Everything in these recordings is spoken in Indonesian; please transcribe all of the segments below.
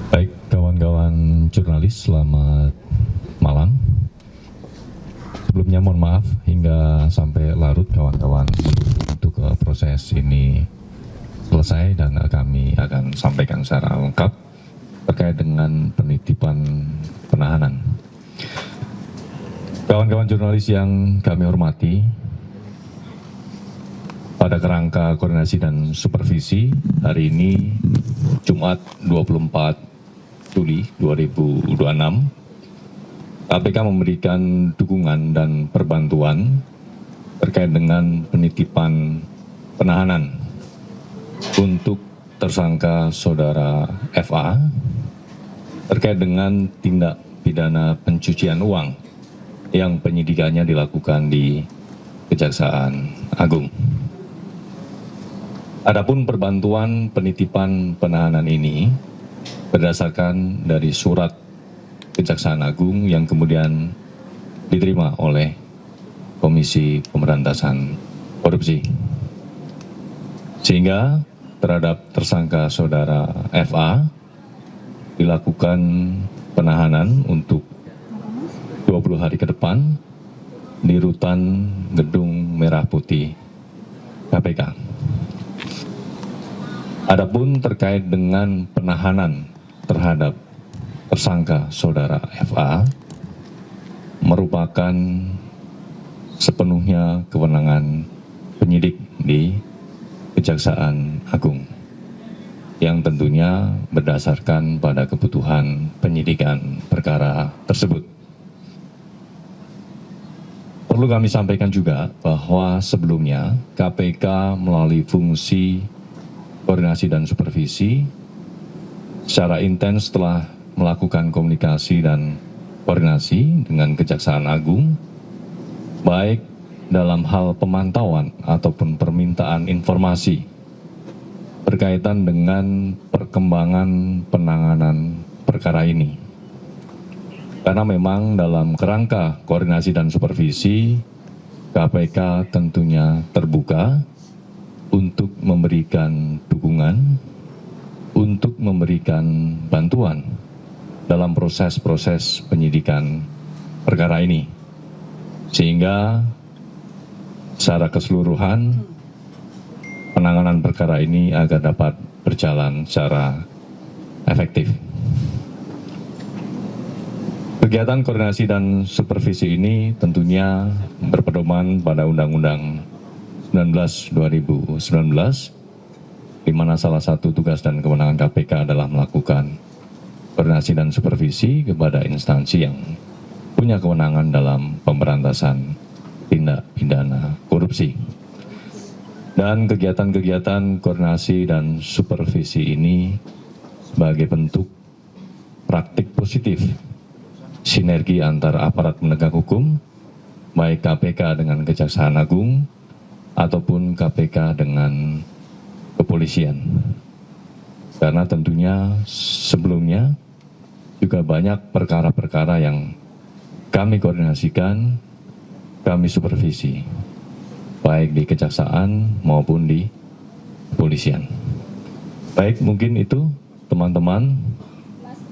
Baik, kawan-kawan jurnalis, selamat malam. Sebelumnya mohon maaf hingga sampai larut kawan-kawan untuk proses ini selesai, dan kami akan sampaikan secara lengkap terkait dengan penitipan penahanan. Kawan-kawan jurnalis yang kami hormati, pada kerangka koordinasi dan supervisi, hari ini Jumat 24 Juli 2026, KPK memberikan dukungan dan perbantuan terkait dengan penitipan penahanan untuk tersangka saudara FA terkait dengan tindak pidana pencucian uang yang penyidikannya dilakukan di Kejaksaan Agung. Adapun perbantuan penitipan penahanan ini berdasarkan dari surat Kejaksaan Agung yang kemudian diterima oleh Komisi Pemberantasan Korupsi. Sehingga terhadap tersangka saudara FA dilakukan penahanan untuk 20 hari ke depan di rutan Gedung Merah Putih KPK. Adapun terkait dengan penahanan terhadap tersangka saudara FA merupakan sepenuhnya kewenangan penyidik di Kejaksaan Agung yang tentunya berdasarkan pada kebutuhan penyidikan perkara tersebut. Perlu kami sampaikan juga bahwa sebelumnya KPK melalui fungsi koordinasi dan supervisi secara intens telah melakukan komunikasi dan koordinasi dengan Kejaksaan Agung, baik dalam hal pemantauan ataupun permintaan informasi berkaitan dengan perkembangan penanganan perkara ini. Karena memang dalam kerangka koordinasi dan supervisi, KPK tentunya terbuka untuk memberikan dukungan, untuk memberikan bantuan dalam proses-proses penyidikan perkara ini. Sehingga secara keseluruhan penanganan perkara ini agar dapat berjalan secara efektif. Kegiatan koordinasi dan supervisi ini tentunya berpedoman pada Undang-Undang 19/2019, di mana salah satu tugas dan kewenangan KPK adalah melakukan koordinasi dan supervisi kepada instansi yang punya kewenangan dalam pemberantasan tindak pidana korupsi. Dan kegiatan-kegiatan koordinasi dan supervisi ini sebagai bentuk praktik positif sinergi antara aparat penegak hukum, baik KPK dengan Kejaksaan Agung, ataupun KPK dengan kepolisian. Karena tentunya sebelumnya juga banyak perkara-perkara yang kami koordinasikan, kami supervisi, baik di Kejaksaan maupun di kepolisian. Baik, mungkin itu teman-teman.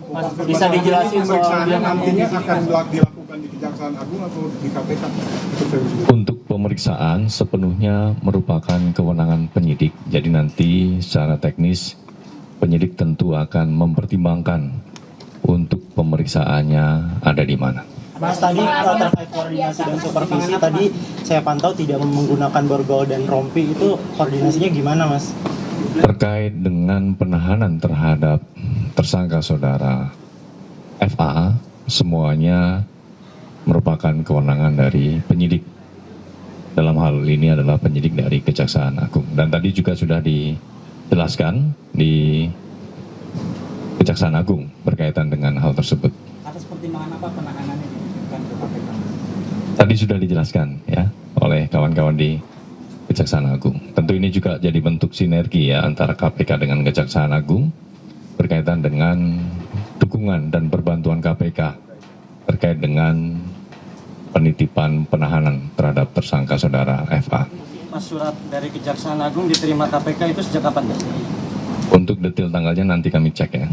Mas, bisa dijelasin soal yang nantinya akan dilakukan di Kejaksaan Agung atau di KPK? Untuk pemeriksaan sepenuhnya merupakan kewenangan penyidik. Jadi nanti secara teknis penyidik tentu akan mempertimbangkan untuk pemeriksaannya ada di mana. Mas, tadi terkait koordinasi dan supervisi, tadi saya pantau tidak menggunakan borgol dan rompi, itu koordinasinya gimana, Mas? Terkait dengan penahanan terhadap tersangka saudara FA, semuanya merupakan kewenangan dari penyidik. Dalam hal ini adalah penyidik dari Kejaksaan Agung. Dan tadi juga sudah dijelaskan di Kejaksaan Agung berkaitan dengan hal tersebut. Atas pertimbangan apa penanganannya dititipkan ke KPK? Tadi sudah dijelaskan ya oleh kawan-kawan di Kejaksaan Agung. Tentu ini juga jadi bentuk sinergi ya antara KPK dengan Kejaksaan Agung berkaitan dengan dukungan dan perbantuan KPK terkait dengan penitipan penahanan terhadap tersangka saudara FA. Mas, surat dari Kejaksaan Agung diterima KPK itu sejak kapan, Mas? Untuk detail tanggalnya nanti kami cek ya.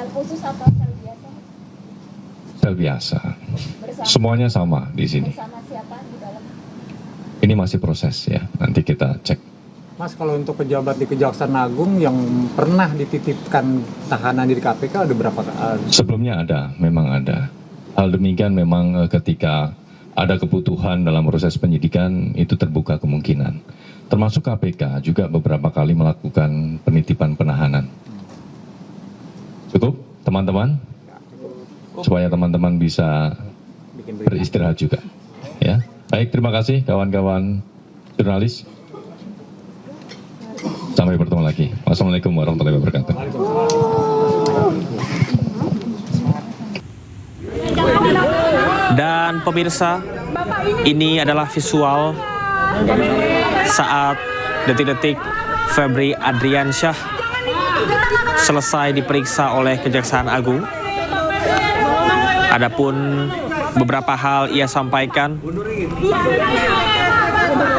Sel khusus atau sel biasa? Sel biasa. Bersama, Semuanya sama di sini. bersama siapa di dalam? Ini masih proses ya, nanti kita cek. Mas, kalau untuk pejabat di Kejaksaan Agung yang pernah dititipkan tahanan di KPK ada berapa? Sebelumnya ada, memang ada. Hal demikian memang ketika ada kebutuhan dalam proses penyidikan itu terbuka kemungkinan. Termasuk KPK juga beberapa kali melakukan penitipan penahanan. Cukup teman-teman? Supaya teman-teman bisa beristirahat juga. Ya, baik, terima kasih kawan-kawan jurnalis. Sampai bertemu lagi. Wassalamualaikum warahmatullahi wabarakatuh. Dan pemirsa, ini adalah visual saat detik-detik Febri Adriansyah selesai diperiksa oleh Kejaksaan Agung. Adapun beberapa hal ia sampaikan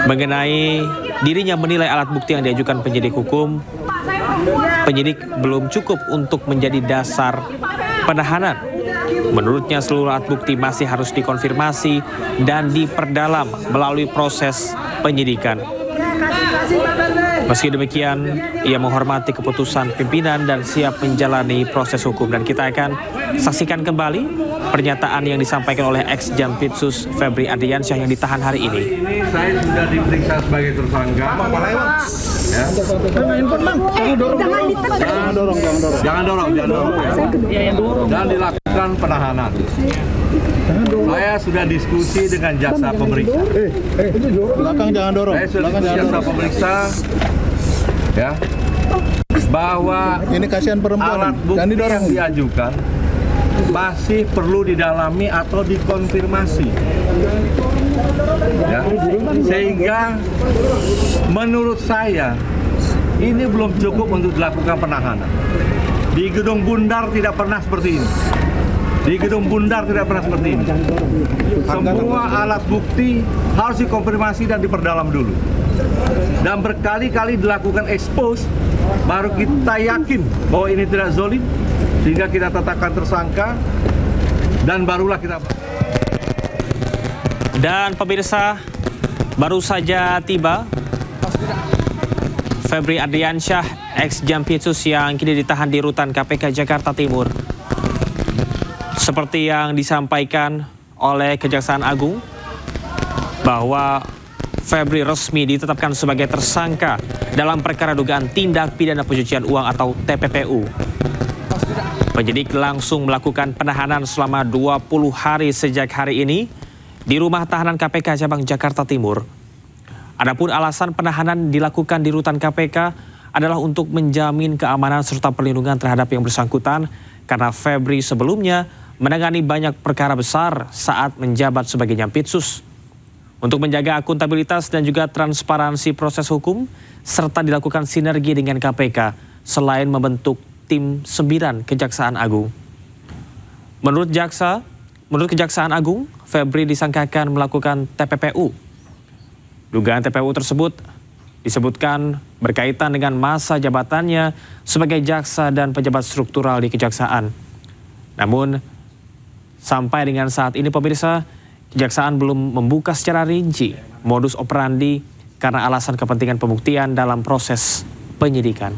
mengenai dirinya menilai alat bukti yang diajukan penyidik hukum, penyidik belum cukup untuk menjadi dasar penahanan. Menurutnya seluruh alat bukti masih harus dikonfirmasi dan diperdalam melalui proses penyidikan. Meski demikian, ia menghormati keputusan pimpinan dan siap menjalani proses hukum. Dan kita akan saksikan kembali pernyataan yang disampaikan oleh ex-Jampitsus Febri Adriansyah yang ditahan hari ini. Ini saya sudah diperiksa sebagai tersangka. Ya. Jangan dorong ya. Dan dilakukan penahanan. Saya sudah diskusi dengan jaksa pemeriksa. Belakang jangan dorong. Saya sudah diskusi jaksa pemeriksa ya bahwa Ini kasihan perempuan. alat bukti Jangan didorong. yang diajukan masih perlu didalami atau dikonfirmasi. Ya. Sehingga menurut saya ini belum cukup untuk dilakukan penahanan. Di Gedung Bundar tidak pernah seperti ini. Di Gedung Bundar tidak pernah seperti ini. Semua alat bukti harus dikonfirmasi dan diperdalam dulu. Dan berkali-kali dilakukan expose, baru kita yakin bahwa ini tidak zalim, sehingga kita tetapkan tersangka, dan barulah kita... Dan pemirsa, baru saja tiba Febri Adriansyah, ex-Jampitsus yang kini ditahan di rutan KPK Jakarta Timur. Seperti yang disampaikan oleh Kejaksaan Agung, bahwa Febri resmi ditetapkan sebagai tersangka dalam perkara dugaan tindak pidana pencucian uang atau TPPU. Penyidik langsung melakukan penahanan selama 20 hari sejak hari ini di rumah tahanan KPK Cabang Jakarta Timur. Adapun alasan penahanan dilakukan di rutan KPK adalah untuk menjamin keamanan serta perlindungan terhadap yang bersangkutan karena Febri sebelumnya menangani banyak perkara besar saat menjabat sebagai Jampitsus. Untuk menjaga akuntabilitas dan juga transparansi proses hukum, serta dilakukan sinergi dengan KPK, selain membentuk tim 9 Kejaksaan Agung. Menurut Kejaksaan Agung, Febri disangkakan melakukan TPPU. Dugaan TPPU tersebut disebutkan berkaitan dengan masa jabatannya sebagai jaksa dan pejabat struktural di Kejaksaan. Namun, sampai dengan saat ini pemirsa, Kejaksaan belum membuka secara rinci modus operandi karena alasan kepentingan pembuktian dalam proses penyidikan.